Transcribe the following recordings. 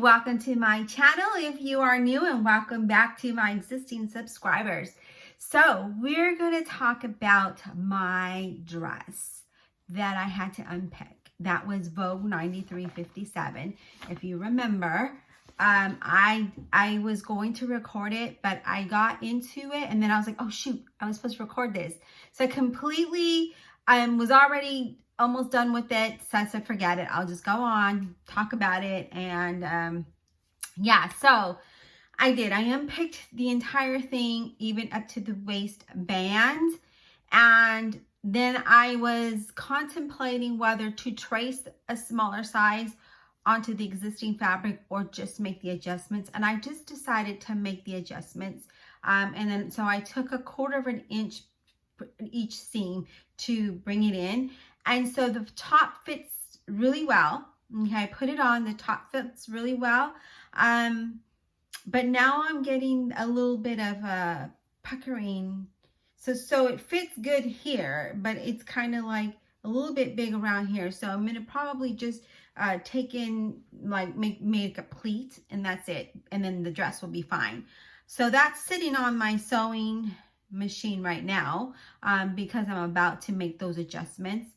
welcome to my channel if you are new, and welcome back to my existing subscribers. So we're going to talk about my dress that I had to unpick. That was Vogue 9357. If you remember, I was going to record it, but I got into it and then I was like, oh shoot, I was supposed to record this. So I completely was already almost done with it. So I said, forget it. I'll just go on, talk about it. And yeah, so I did. I unpicked the entire thing, even up to the waistband. And then I was contemplating whether to trace a smaller size onto the existing fabric or just make the adjustments. And I just decided to make the adjustments. And then so I took 1/4 of an inch each seam to bring it in. And so the top fits really well. Okay, I put it on, the top fits really well. But now I'm getting a little bit of a puckering. So it fits good here, but it's kind of like a little bit big around here. So I'm gonna probably just take in, like make a pleat, and that's it. And then the dress will be fine. So that's sitting on my sewing machine right now because I'm about to make those adjustments.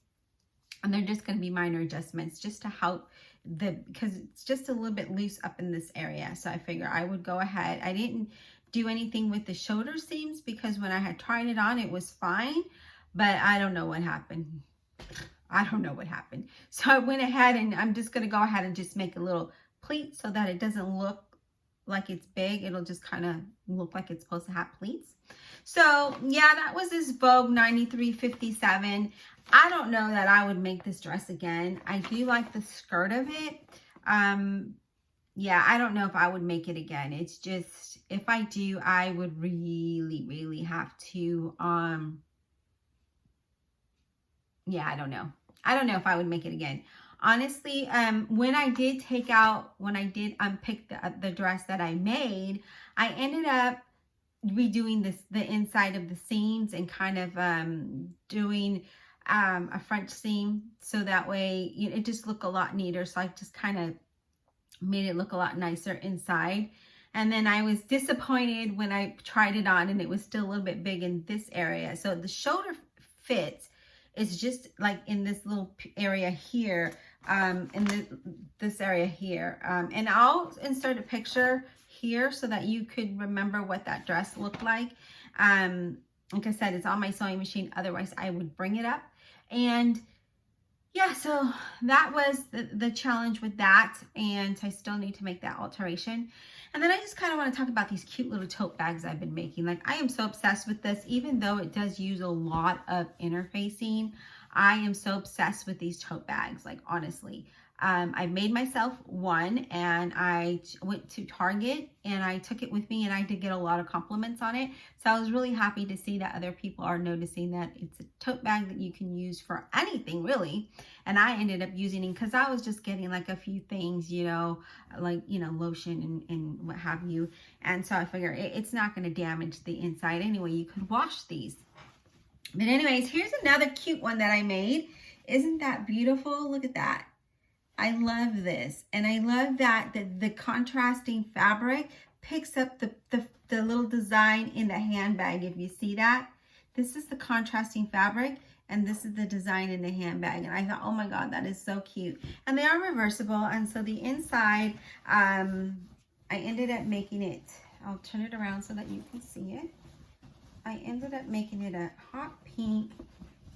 And they're just going to be minor adjustments just to help because it's just a little bit loose up in this area. So I figure I would go ahead. I didn't do anything with the shoulder seams because when I had tried it on, it was fine, but I don't know what happened. I don't know what happened. So I went ahead and I'm just going to go ahead and just make a little pleat so that it doesn't look like it's big. It'll just kind of look like it's supposed to have pleats. So yeah, that was this Vogue 9357. I don't know that I would make this dress again. I do like the skirt of it. Yeah, I don't know if I would make it again. It's just, if I do, I would really have to, yeah, I don't know. I don't know if I would make it again. Honestly, when I did unpick the dress that I made, I ended up redoing the inside of the seams and kind of doing a French seam, so that way it just looked a lot neater. So I just kind of made it look a lot nicer inside. And then I was disappointed when I tried it on and it was still a little bit big in this area. So the shoulder fits is just like in this little area here, this area here. And I'll insert a picture here so that you could remember what that dress looked like. Like I said, it's on my sewing machine. Otherwise, I would bring it up. And yeah, so that was the challenge with that. And I still need to make that alteration. And then I just kind of want to talk about these cute little tote bags I've been making. Like, I am so obsessed with this, even though it does use a lot of interfacing. I am so obsessed with these tote bags, like, honestly. I made myself one, and I went to Target and I took it with me, and I did get a lot of compliments on it. So I was really happy to see that other people are noticing that it's a tote bag that you can use for anything, really. And I ended up using it because I was just getting like a few things, like, lotion and what have you. And so I figure it's not going to damage the inside anyway. You could wash these. But anyways, here's another cute one that I made. Isn't that beautiful? Look at that. I love this. And I love that the contrasting fabric picks up the little design in the handbag. If you see that, this is the contrasting fabric and this is the design in the handbag. And I thought, oh my God, that is so cute. And they are reversible. And so the inside, I ended up making it, I'll turn it around so that you can see it. I ended up making it a hot pink,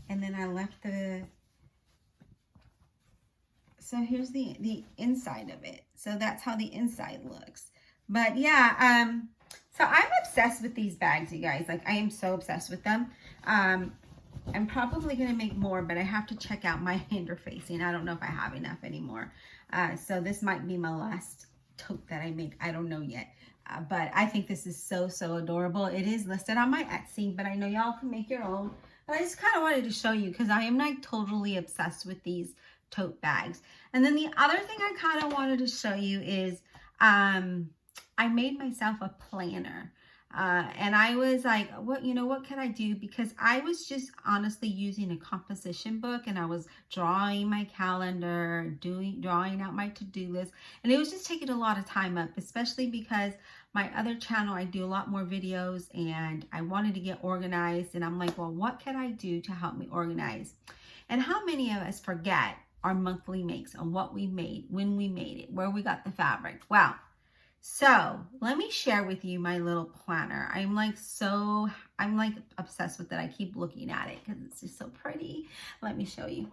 and then I left so here's the inside of it. So that's how the inside looks. But yeah, so I'm obsessed with these bags, you guys. Like, I am so obsessed with them. I'm probably going to make more, but I have to check out my interfacing. I don't know if I have enough anymore. So this might be my last tote that I make. I don't know yet. But I think this is so adorable. It is listed on my Etsy, but I know y'all can make your own. But I just kind of wanted to show you because I am like totally obsessed with these tote bags. And then the other thing I kind of wanted to show you is I made myself a planner. And I was like, what can I do? Because I was just honestly using a composition book, and I was drawing my calendar, drawing out my to-do list. And it was just taking a lot of time up, especially because my other channel, I do a lot more videos, and I wanted to get organized. And I'm like, well, what can I do to help me organize? And how many of us forget our monthly makes on what we made, when we made it, where we got the fabric? Wow. So let me share with you my little planner. I'm like obsessed with it. I keep looking at it because it's just so pretty. Let me show you.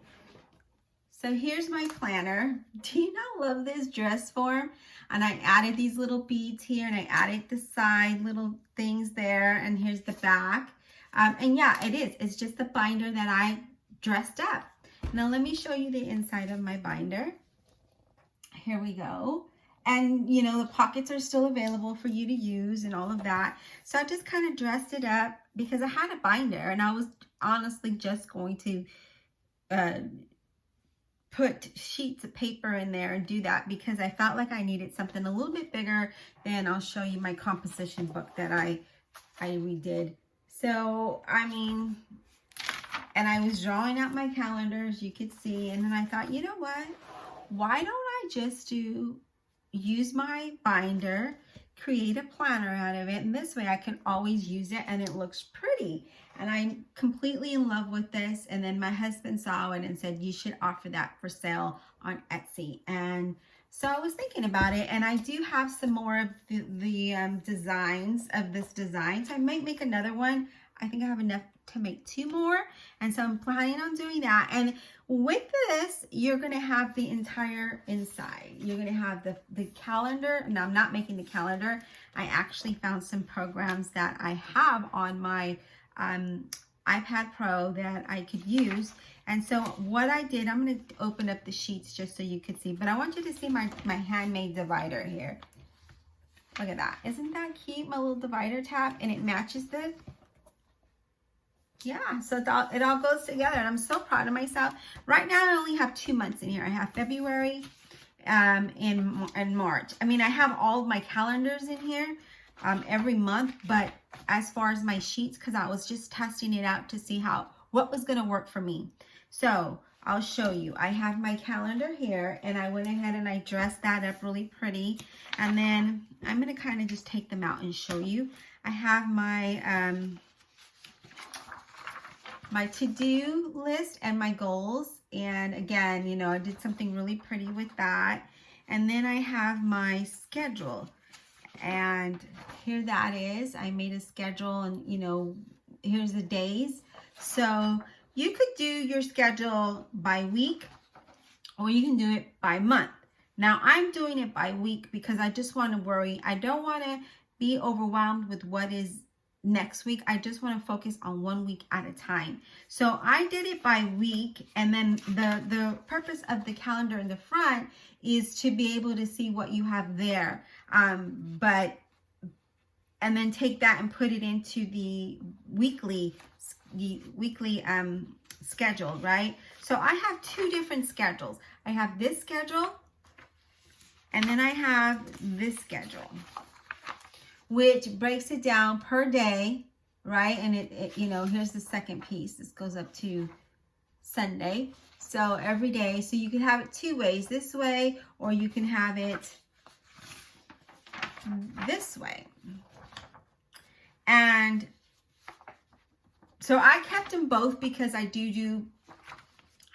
So here's my planner. Do you not love this dress form? And I added these little beads here, and I added the side little things there, and here's the back. And yeah, it's just the binder that I dressed up. Now let me show you the inside of my binder. Here we go. And you know, the pockets are still available for you to use and all of that. So I just kind of dressed it up because I had a binder, and I was honestly just going to put sheets of paper in there and do that because I felt like I needed something a little bit bigger. Then I'll show you my composition book that I redid. So I mean, and I was drawing out my calendar, as you could see, and then I thought, you know what, why don't I just use my binder, create a planner out of it, and this way I can always use it and it looks pretty. And I'm completely in love with this. And then my husband saw it and said, you should offer that for sale on Etsy. And so I was thinking about it, and I do have some more of the designs of this design. So I might make another one. I think I have enough to make 2 more. And so I'm planning on doing that. And with this, you're going to have the entire inside. You're going to have the calendar. Now, I'm not making the calendar. I actually found some programs that I have on my iPad Pro that I could use. And so what I did, I'm going to open up the sheets just so you could see. But I want you to see my handmade divider here. Look at that. Isn't that cute? My little divider tab. And it matches this. Yeah, so it all goes together, and I'm so proud of myself. Right now, I only have 2 months in here. I have February and March. I mean, I have all of my calendars in here every month, but as far as my sheets, because I was just testing it out to see what was going to work for me. So I'll show you. I have my calendar here, and I went ahead and I dressed that up really pretty. And then I'm going to kind of just take them out and show you. I have my my to-do list and my goals. And again, you know, I did something really pretty with that. And then I have my schedule. And here that is. I made a schedule, and you know, here's the days. So you could do your schedule by week, or you can do it by month. Now I'm doing it by week because I just want to worry. I don't want to be overwhelmed with what is next week. I just want to focus on 1 week at a time. So I did it by week, and then the purpose of the calendar in the front is to be able to see what you have there. And then take that and put it into the weekly schedule, right? So I have 2 different schedules. I have this schedule, and then I have this schedule, which breaks it down per day, right? And it you know, here's the second piece. This goes up to Sunday. So every day, so you can have it 2 ways, this way, or you can have it this way. And so I kept them both because I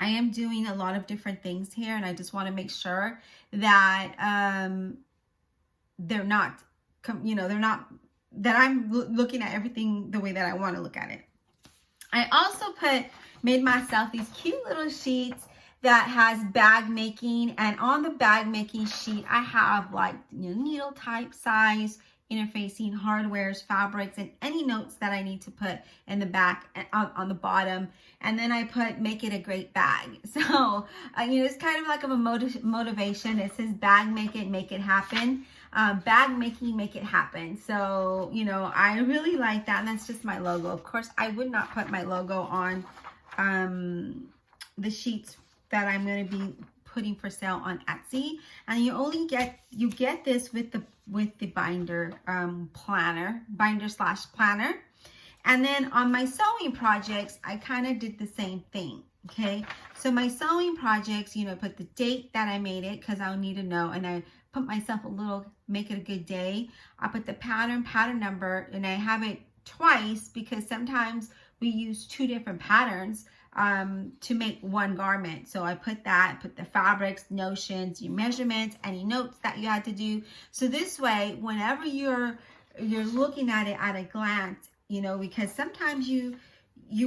am doing a lot of different things here, and I just want to make sure that they're not, you know, that I'm looking at everything the way that I want to look at it. I also made myself these cute little sheets that has bag making, and on the bag making sheet, I have like, you know, needle type, size, interfacing, hardwares, fabrics, and any notes that I need to put in the back on the bottom. And then I put, make it a great bag. So, you know, it's kind of like a motivation. It says bag make it happen. Bag making, make it happen. So, you know, I really like that. And that's just my logo. Of course, I would not put my logo on the sheets that I'm going to be putting for sale on Etsy. And you get this with with the binder slash planner. And then on my sewing projects, I kind of did the same thing. Okay, so my sewing projects, you know, put the date that I made it, because I'll need to know, and I put myself a little, make it a good day. I put the pattern number, and I have it twice because sometimes we use 2 different patterns to make one garment. So I put that, put the fabrics, notions, your measurements, any notes that you had to do. So this way, whenever you're looking at it at a glance, you know, because sometimes you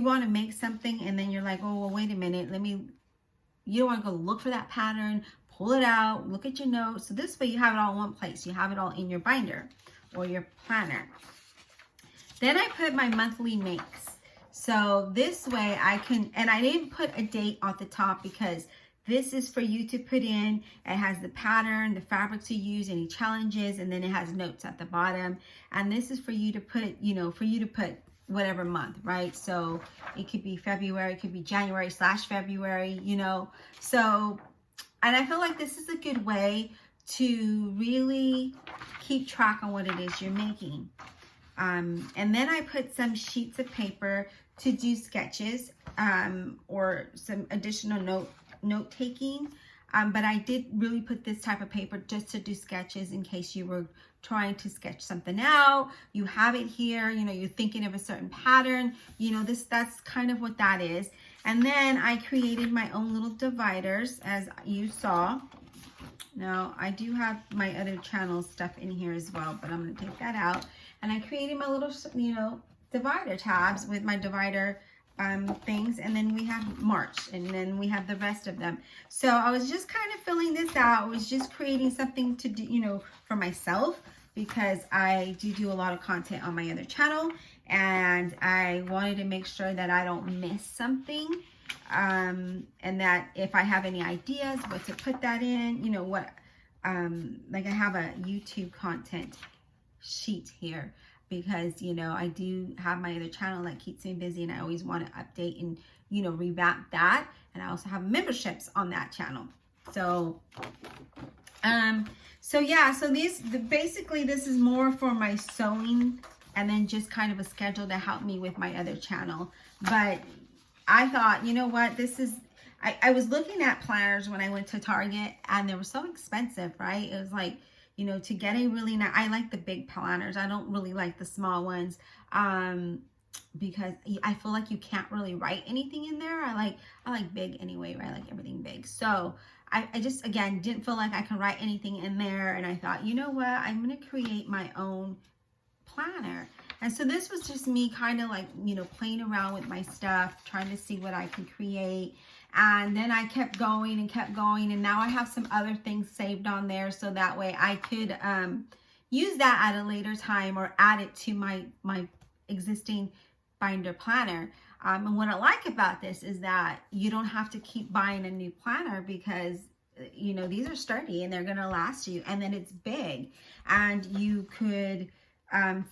want to make something and then you're like, oh, well, wait a minute, you don't want to go look for that pattern, pull it out, look at your notes. So this way you have it all in one place. You have it all in your binder or your planner. Then I put my monthly makes. So this way I can, and I didn't put a date at the top because this is for you to put in. It has the pattern, the fabrics you use, any challenges, and then it has notes at the bottom. And this is for you to put, you know, whatever month, right? So it could be February, it could be January / February, you know. So, and I feel like this is a good way to really keep track on what it is you're making. And then I put some sheets of paper to do sketches or some additional note taking. But I did really put this type of paper just to do sketches in case you were trying to sketch something out. You have it here, you know, you're thinking of a certain pattern, you know, that's kind of what that is. And then I created my own little dividers, as you saw. Now I do have my other channel stuff in here as well, but I'm going to take that out. And I created my little, you know, divider tabs with my divider things, and then we have March, and then we have the rest of them. So I was just kind of filling this out. I was just creating something to do, you know, for myself, because I do a lot of content on my other channel, and I wanted to make sure that I don't miss something, and that if I have any ideas what to put that in, you know, what like I have a YouTube content sheet here, because, you know, I do have my other channel that keeps me busy, and I always want to update and, you know, revamp that. And I also have memberships on that channel. So, basically this is more for my sewing, and then just kind of a schedule to help me with my other channel. But I thought, you know what, I was looking at planners when I went to Target, and they were so expensive, right? It was like, you know, to get a really nice, I like the big planners. I don't really like the small ones because I feel like you can't really write anything in there. I like big anyway, right? I like everything big. So I just, again, didn't feel like I can write anything in there. And I thought, you know what, I'm going to create my own planner. And so this was just me kind of like, you know, playing around with my stuff, trying to see what I can create. And then I kept going and kept going, and now I have some other things saved on there, so that way I could use that at a later time or add it to my existing binder planner. And what I like about this is that you don't have to keep buying a new planner, because, you know, these are sturdy and they're going to last you, and then it's big, and you could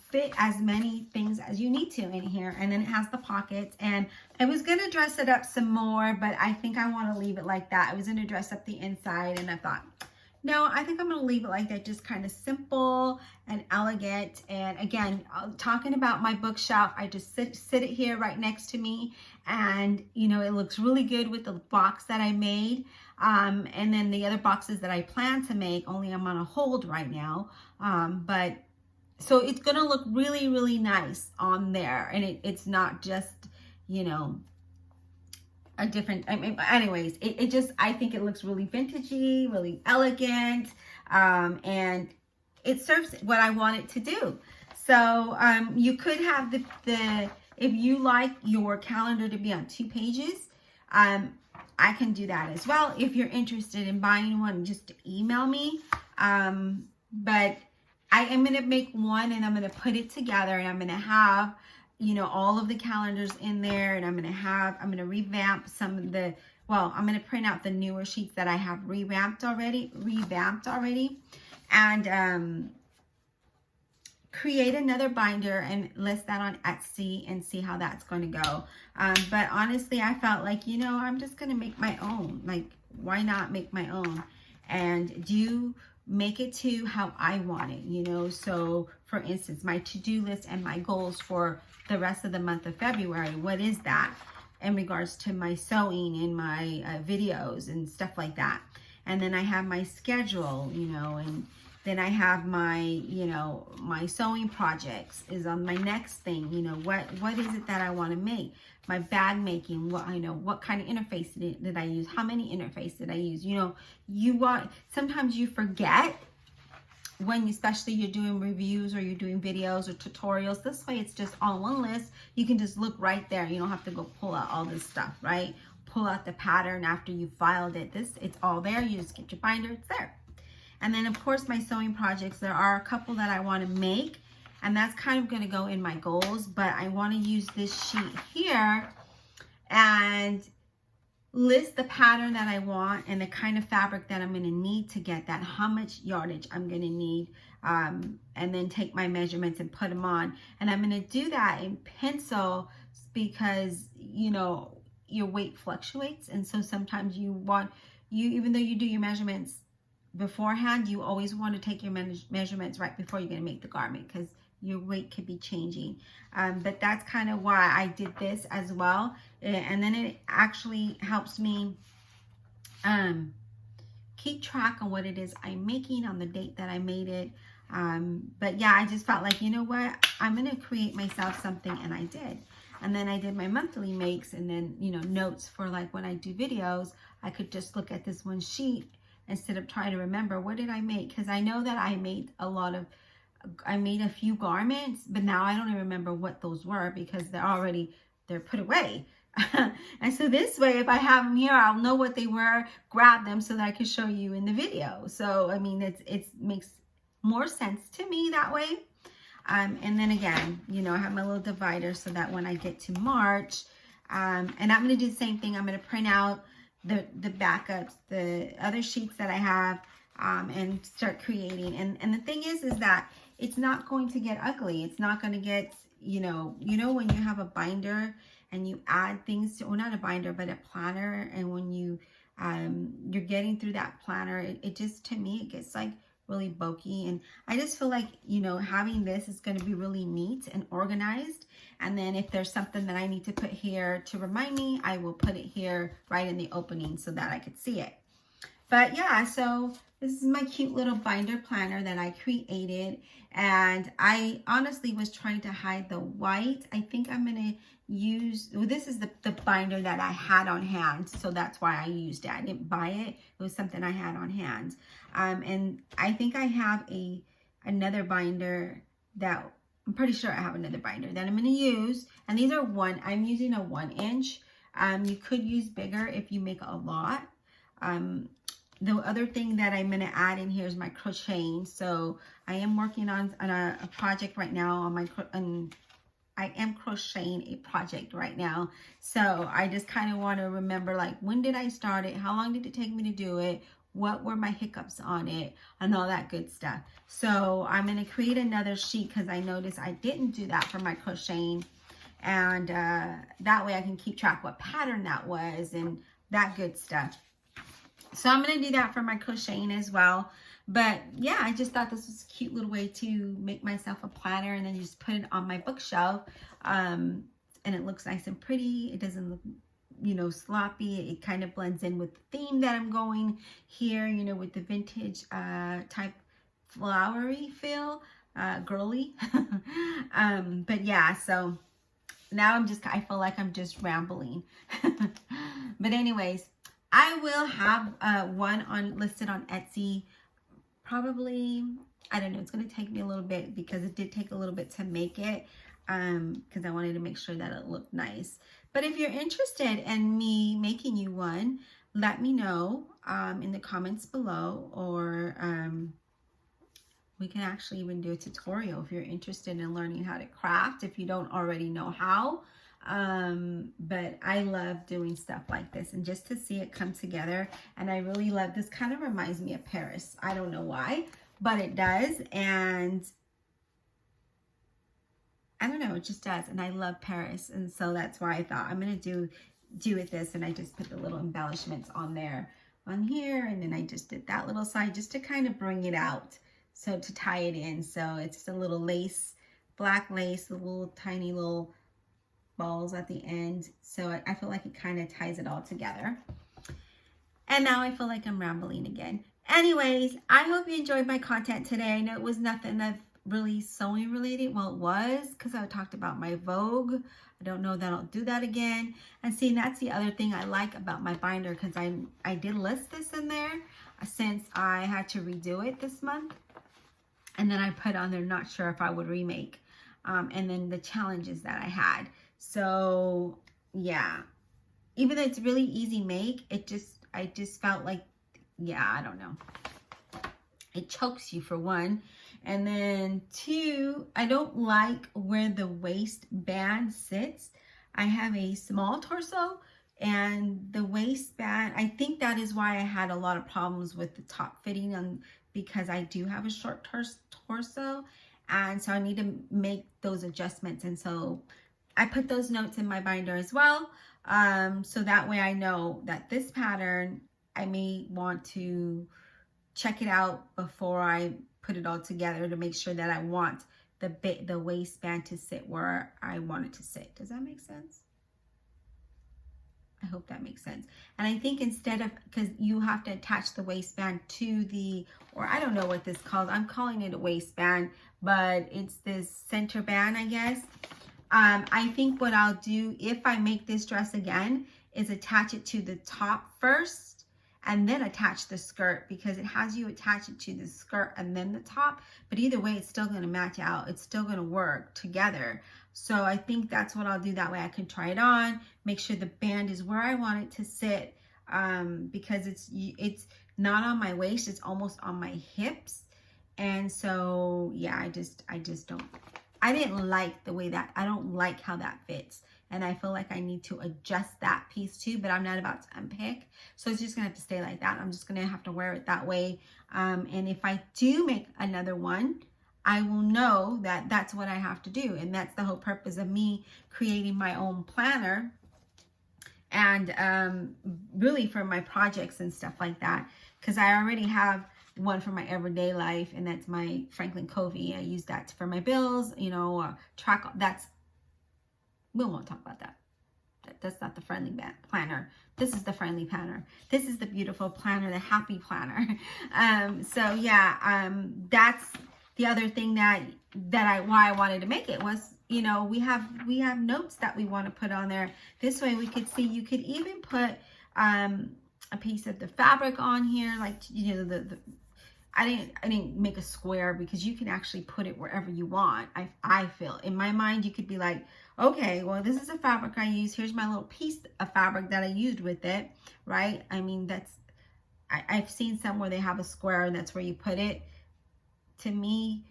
fit as many things as you need to in here. And then it has the pockets, and I was going to dress it up some more, but I think I want to leave it like that. I was going to dress up the inside, and I thought, no, I think I'm going to leave it like that, just kind of simple and elegant. And again, talking about my bookshelf, I just sit it here right next to me, and, you know, it looks really good with the box that I made. And then the other boxes that I plan to make, only I'm on a hold right now. But so it's going to look really, really nice on there. And it's not just, you know, a different, I mean, anyways, it just, I think it looks really vintagey, really elegant. And it serves what I want it to do. So you could have if you like your calendar to be on 2 pages, I can do that as well. If you're interested in buying one, just email me. But I am going to make one, and I'm going to put it together, and I'm going to have, you know, all of the calendars in there, and I'm going to revamp some of the, well, I'm going to print out the newer sheets that I have revamped already, and create another binder and list that on Etsy and see how that's going to go. But honestly, I felt like, you know, I'm just going to make my own. Like, why not make my own and do make it to how I want it, you know. So for instance, my to-do list and my goals for the rest of the month of February, what is that in regards to my sewing and my videos and stuff like that. And then I have my schedule, you know, and then I have my, you know, my sewing projects is on my next thing. You know, what is it that I want to make? My bag making, what I know, what kind of interface did I use? How many interface did I use? You know, sometimes you forget when especially you're doing reviews or you're doing videos or tutorials. This way it's just on one list. You can just look right there. You don't have to go pull out all this stuff, right? Pull out the pattern after you filed it. It's all there. You just get your binder, it's there. And then of course my sewing projects, there are a couple that I want to make, and that's kind of going to go in my goals, but I want to use this sheet here and list the pattern that I want and the kind of fabric that I'm going to need to get that, how much yardage I'm going to need, and then take my measurements and put them on. And I'm going to do that in pencil because, you know, your weight fluctuates, and so sometimes even though you do your measurements beforehand, you always want to take your measurements right before you're going to make the garment because your weight could be changing. But that's kind of why I did this as well. And then it actually helps me keep track on what it is I'm making on the date that I made it. But yeah, I just felt like, you know what, I'm going to create myself something, and I did. And then I did my monthly makes, and then, you know, notes for like when I do videos, I could just look at this one sheet instead of trying to remember what did I make, because I know that I made a few garments, but now I don't even remember what those were because they're put away. And so this way, if I have them here, I'll know what they were, grab them so that I can show you in the video. So I mean, it makes more sense to me that way. And then again, you know, I have my little divider so that when I get to March, and I'm going to do the same thing. I'm going to print out the backups, the other sheets that I have, and start creating. And the thing is that it's not going to get ugly. It's not going to get, you know, when you have a binder and you add things to, or not a binder, but a planner. And when you're getting through that planner, it just, to me, it gets like really bulky. And I just feel like, you know, having this is going to be really neat and organized. And then if there's something that I need to put here to remind me, I will put it here right in the opening so that I could see it. But yeah, so this is my cute little binder planner that I created. And I honestly was trying to hide the white. I think I'm going to use, well, this is the binder that I had on hand. So that's why I used it. I didn't buy it. It was something I had on hand. And I think I have another binder that, I'm pretty sure I have another binder that I'm going to use. And these are I'm using a 1 inch. You could use bigger if you make a lot. The other thing that I'm going to add in here is my crocheting. So I am working on a project right now I am crocheting a project right now. So I just kind of want to remember, like, when did I start it? How long did it take me to do it? What were my hiccups on it? And all that good stuff. So I'm going to create another sheet because I noticed I didn't do that for my crocheting. And that way I can keep track what pattern that was and that good stuff. So I'm going to do that for my crocheting as well. But yeah, I just thought this was a cute little way to make myself a planner and then just put it on my bookshelf. And it looks nice and pretty. It doesn't look, you know, sloppy. It kind of blends in with the theme that I'm going here, you know, with the vintage type flowery feel, girly. But yeah, so now I feel like I'm just rambling. But anyways, I will have one listed on Etsy. Probably, I don't know, it's going to take me a little bit because it did take a little bit to make it because I wanted to make sure that it looked nice. But if you're interested in me making you one, let me know in the comments below, or we can actually even do a tutorial if you're interested in learning how to craft if you don't already know how. But I love doing stuff like this and just to see it come together. And I really love this. Kind of reminds me of Paris. I don't know why, but it does. And I don't know, it just does. And I love Paris. And so that's why I thought I'm going to do with this. And I just put the little embellishments on there on here, and then I just did that little side just to kind of bring it out, so to tie it in. So it's a little lace, black lace, the little tiny little balls at the end. So I feel like it kind of ties it all together. And now I feel like I'm rambling again. Anyways, I hope you enjoyed my content today. I know it was nothing that really sewing related. Well, it was, because I talked about my Vogue. I don't know that I'll do that again. And see, that's the other thing I like about my binder, because I did list this in there since I had to redo it this month. And then I put on there, not sure if I would remake. And then the challenges that I had. So yeah, even though it's really easy make, I just felt like, yeah, I don't know. It chokes you for one. And then two, I don't like where the waistband sits. I have a small torso, and the waistband, I think that is why I had a lot of problems with the top fitting on, because I do have a short torso. And so I need to make those adjustments. And so I put those notes in my binder as well. So that way I know that this pattern, I may want to check it out before I put it all together to make sure that I want the waistband to sit where I want it to sit. Does that make sense? I hope that makes sense. And I think instead of, because you have to attach the waistband to the, or I don't know what this called. I'm calling it a waistband, but it's this center band, I guess. I think what I'll do if I make this dress again is attach it to the top first and then attach the skirt, because it has you attach it to the skirt and then the top. But either way, it's still going to match out. It's still going to work together. So I think that's what I'll do. That way I can try it on, make sure the band is where I want it to sit, because it's not on my waist. It's almost on my hips. And so, yeah, I just don't. I didn't like the way that, I don't like how that fits. And I feel like I need to adjust that piece too, but I'm not about to unpick. So it's just gonna have to stay like that. I'm just gonna have to wear it that way. And if I do make another one, I will know that that's what I have to do. And that's the whole purpose of me creating my own planner. And really for my projects and stuff like that. Because I already have one for my everyday life, and that's my Franklin Covey. I use that for my bills, you know, track. We won't talk about that. That's not the friendly planner. This is the friendly planner. This is the beautiful planner, the happy planner. So yeah, that's the other thing why I wanted to make it was, you know, we have notes that we want to put on there. This way we could see, you could even put a piece of the fabric on here, like, you know, I didn't make a square, because you can actually put it wherever you want. I feel in my mind, you could be like, okay, well, this is a fabric I use. Here's my little piece of fabric that I used with it, right? I mean, I've seen some where they have a square and that's where you put it. To me,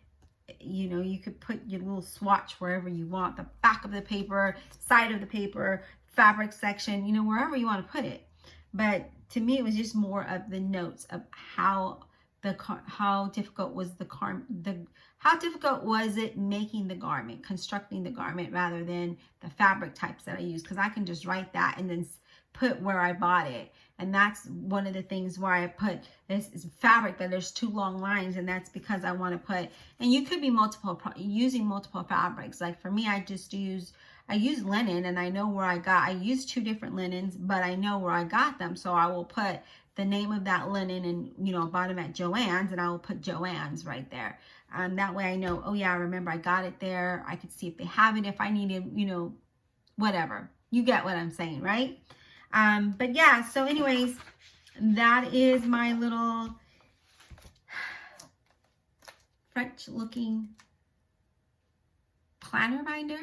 you know, you could put your little swatch wherever you want, the back of the paper, side of the paper, fabric section, you know, wherever you want to put it. But to me, it was just more of the notes of how difficult was how difficult was it making the garment, constructing the garment, rather than the fabric types that I use, because I can just write that and then put where I bought it. And that's one of the things why I put this is fabric, that there's 2 long lines, and that's because I want to put, and you could be using multiple fabrics. Like for me, I use linen, and I know where I use 2 different linens, but I know where I got them. So I will put the name of that linen, and, you know, bought them at Joann's, and I will put Joann's right there. That way I know, oh yeah, I remember I got it there. I could see if they have it, if I needed, you know, whatever. You get what I'm saying, right? But yeah, so anyways, that is my little French looking planner binder.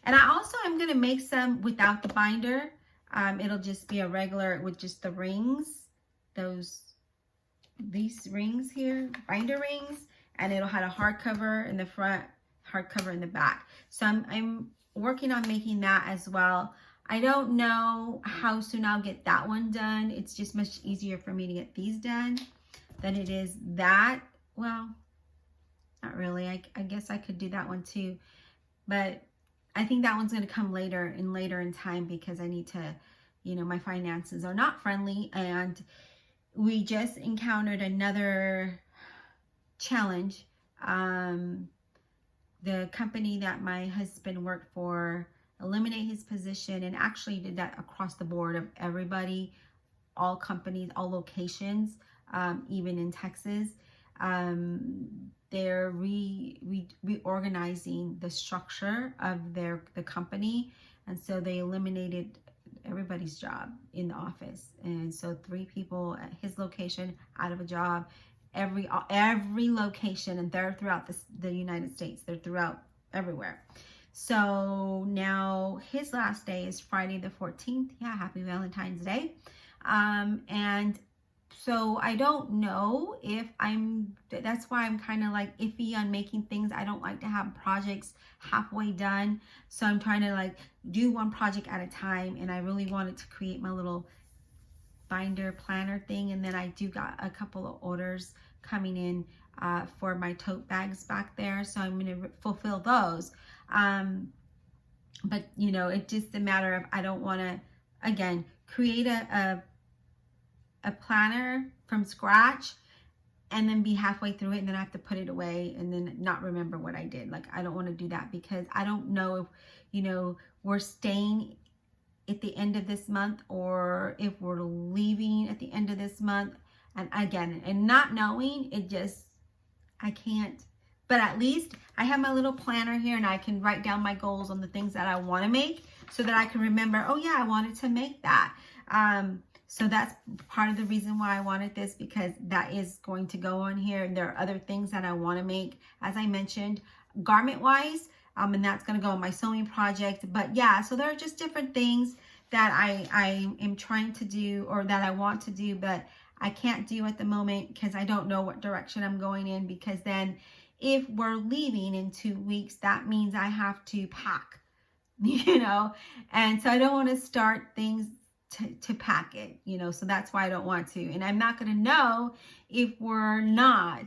And I also am going to make some without the binder. It'll just be a regular with just the rings, these rings here, binder rings, and it'll have a hardcover in the front, hardcover in the back. So I'm working on making that as well. I don't know how soon I'll get that one done. It's just much easier for me to get these done than it is that. Well, not really. I guess I could do that one too, but I think that one's going to come later in time, because I need to, you know, my finances are not friendly, and we just encountered another challenge. The company that my husband worked for eliminated his position, and actually did that across the board of everybody, all companies, all locations, even in Texas. They're reorganizing the structure of the company, and so they eliminated everybody's job in the office. And so 3 people at his location out of a job, every location, and they're throughout the United States. They're throughout everywhere. So now his last day is Friday the 14th. Yeah, happy Valentine's Day. And so I don't know if that's why I'm kind of like iffy on making things. I don't like to have projects halfway done. So I'm trying to like do one project at a time. And I really wanted to create my little binder planner thing. And then I do got a couple of orders coming in for my tote bags back there. So I'm going to fulfill those. But you know, it's just a matter of, I don't want to, again, create a planner from scratch and then be halfway through it and then I have to put it away and then not remember what I did. Like, I don't want to do that, because I don't know if, you know, we're staying at the end of this month or if we're leaving at the end of this month. And again, and not knowing, it just, I can't. But at least I have my little planner here and I can write down my goals on the things that I want to make so that I can remember, oh yeah, I wanted to make that. So that's part of the reason why I wanted this, because that is going to go on here. And there are other things that I want to make, as I mentioned, garment wise. And that's going to go on my sewing project. But yeah, so there are just different things that I am trying to do, or that I want to do, but I can't do at the moment because I don't know what direction I'm going in. Because then if we're leaving in 2 weeks, that means I have to pack, you know, and so I don't want to start things to pack it, you know, so that's why I don't want to. And I'm not going to know if we're not,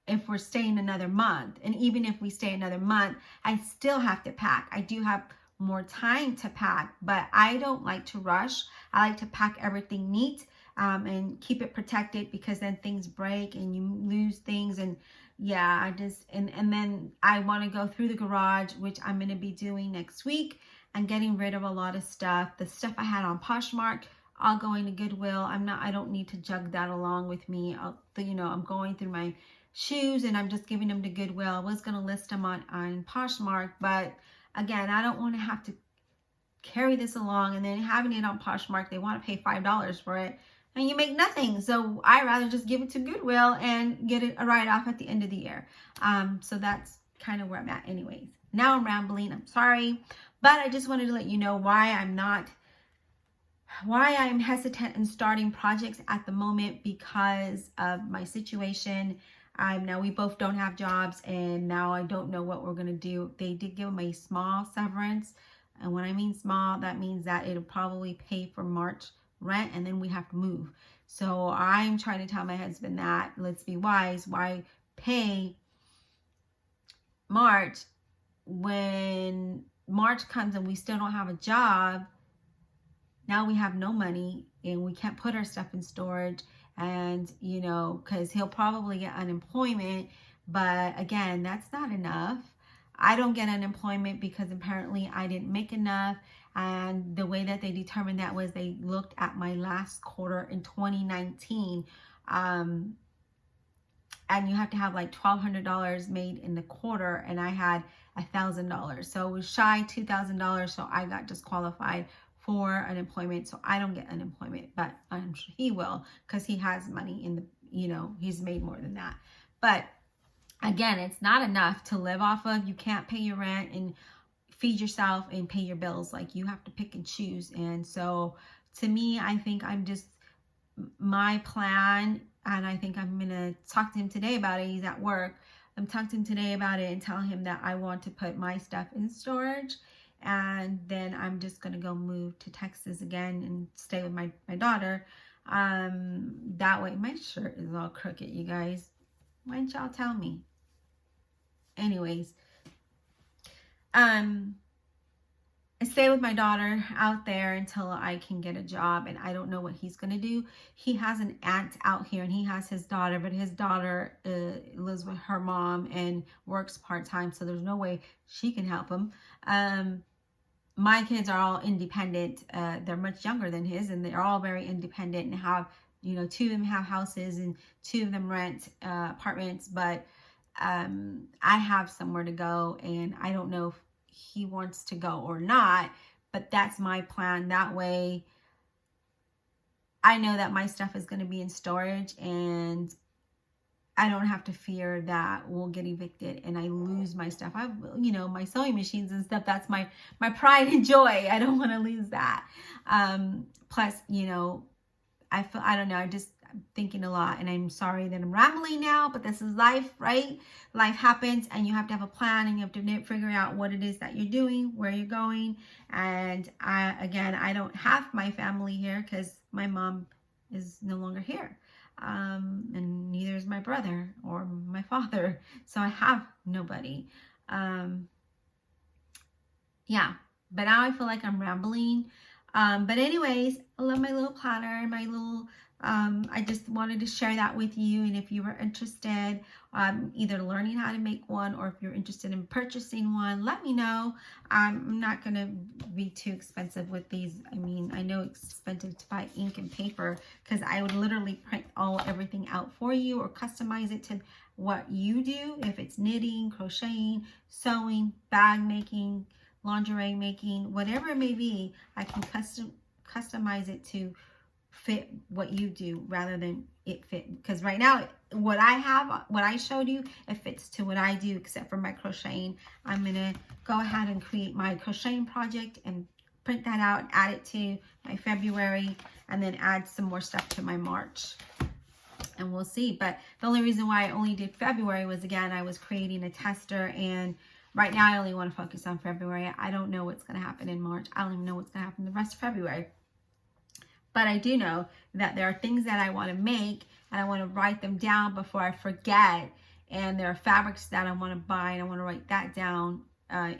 if we're staying another month. And even if we stay another month, I still have to pack. I do have more time to pack, but I don't like to rush. I like to pack everything neat, and keep it protected, because then things break and you lose things. And yeah, I just, and then I want to go through the garage, which I'm going to be doing next week, and getting rid of a lot of stuff. The stuff I had on Poshmark, I'll go into Goodwill. I don't need to jug that along with me. You know, I'm going through my shoes and I'm just giving them to Goodwill. I was going to list them on Poshmark, but again, I don't want to have to carry this along and then having it on Poshmark, they want to pay $5 for it and you make nothing. So I rather just give it to Goodwill and get it a write-off at the end of the year. So that's kind of where I'm at anyways. Now I'm rambling, I'm sorry, but I just wanted to let you know why I'm hesitant in starting projects at the moment, because of my situation. Now we both don't have jobs, and now I don't know what we're going to do. They did give them a small severance. And when I mean small, that means that it'll probably pay for March rent, and then we have to move. So I'm trying to tell my husband that, let's be wise. Why pay March when March comes and we still don't have a job? Now we have no money and we can't put our stuff in storage. And, you know, because he'll probably get unemployment. But again, that's not enough. I don't get unemployment because apparently I didn't make enough. And the way that they determined that was they looked at my last quarter in 2019. And you have to have like $1,200 made in the quarter. And I had $1,000. So it was shy $2,000. So I got disqualified for unemployment. So I don't get unemployment, but I'm sure he will, because he has money in the, you know, he's made more than that. But again, it's not enough to live off of. You can't pay your rent and feed yourself and pay your bills. Like, you have to pick and choose. And so to me, I think my plan, and I think I'm going to talk to him today about it. He's at work. I'm talking to him today about it and tell him that I want to put my stuff in storage. And then I'm just going to go move to Texas again and stay with my daughter. That way, my shirt is all crooked, you guys. Why didn't y'all tell me? Anyways. stay with my daughter out there until I can get a job, and I don't know what he's going to do. He has an aunt out here, and he has his daughter, but his daughter lives with her mom and works part-time, so there's no way she can help him. My kids are all independent. They're much younger than his, and they're all very independent and have, you know, 2 of them have houses and 2 of them rent apartments, but I have somewhere to go, and I don't know if he wants to go or not, but that's my plan. That way I know that my stuff is going to be in storage, and I don't have to fear that we'll get evicted and I lose my stuff. I've, you know, my sewing machines and stuff, that's my pride and joy. I don't want to lose that. Plus, you know, I don't know, I'm thinking a lot, and I'm sorry that I'm rambling now, but this is life, right? Life happens, and you have to have a plan, and you have to figure out what it is that you're doing, where you're going. And I don't have my family here because my mom is no longer here. And neither is my brother or my father. So I have nobody. Yeah, but now I feel like I'm rambling. But anyways, I love my little planner, my little, I just wanted to share that with you. And if you were interested, either learning how to make one, or if you're interested in purchasing one, let me know. I'm not going to be too expensive with these. I mean, I know it's expensive to buy ink and paper, because I would literally print everything out for you or customize it to what you do. If it's knitting, crocheting, sewing, bag making, lingerie making, whatever it may be, I can customize it to fit what you do rather than it fit. Because right now, what I showed you, it fits to what I do, except for my crocheting. I'm gonna go ahead and create my crocheting project and print that out, add it to my February, and then add some more stuff to my March. And we'll see. But the only reason why I only did February was, again, I was creating a tester, and right now I only want to focus on February. I don't know what's going to happen in March. I don't even know what's going to happen the rest of February. But I do know that there are things that I want to make, and I want to write them down before I forget. And there are fabrics that I want to buy, and I want to write that down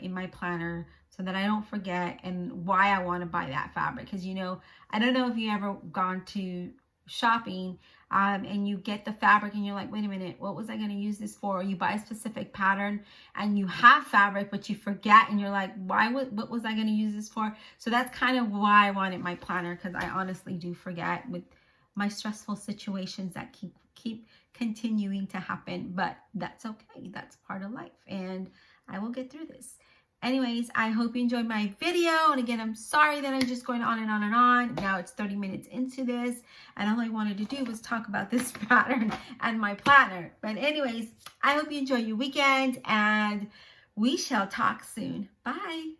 in my planner so that I don't forget, and why I want to buy that fabric. Because, you know, I don't know if you ever gone to shopping and you get the fabric and you're like, wait a minute, what was I going to use this for? Or you buy a specific pattern and you have fabric, but you forget, and you're like, what was I going to use this for? So that's kind of why I wanted my planner, because I honestly do forget with my stressful situations that keep continuing to happen. But that's okay. That's part of life, and I will get through this. Anyways, I hope you enjoyed my video. And again, I'm sorry that I'm just going on and on and on. Now it's 30 minutes into this, and all I wanted to do was talk about this pattern and my planner. But anyways, I hope you enjoy your weekend, and we shall talk soon. Bye.